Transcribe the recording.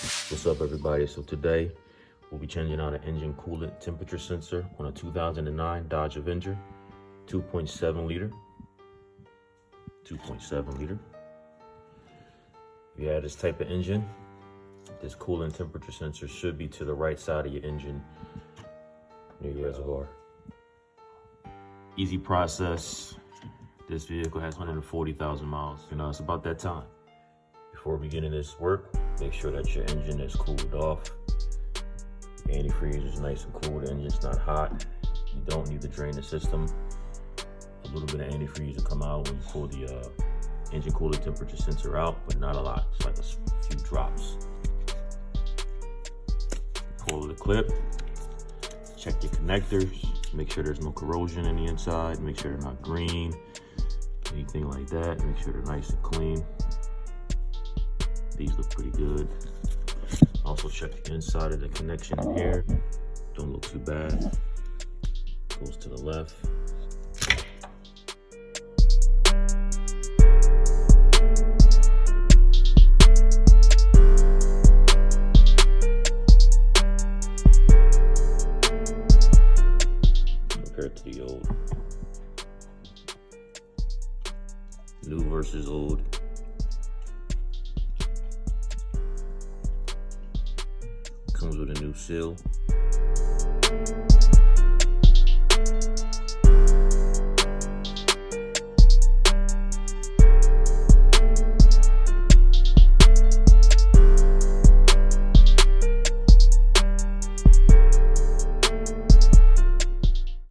What's up, everybody? So today we'll be changing out an engine coolant temperature sensor on a 2009 Dodge Avenger 2.7 liter. If you have this type of engine, this coolant temperature sensor should be to the right side of your engine near your reservoir. Easy process. This vehicle has 140,000 miles. It's about that time. Before beginning this work, make sure that your engine is cooled off. Antifreeze is nice and cool. The engine's not hot. You don't need to drain the system. A little bit of antifreeze will come out when you pull the engine coolant temperature sensor out, but not a lot. It's like a few drops. Pull the clip. Check your connectors. Make sure there's no corrosion in the inside. Make sure they're not green. Anything like that. Make sure they're nice and clean. These look pretty good. Also check the inside of the connection in here. Don't look too bad. Goes to the left. Compared to the old. New versus old. Comes with a new seal.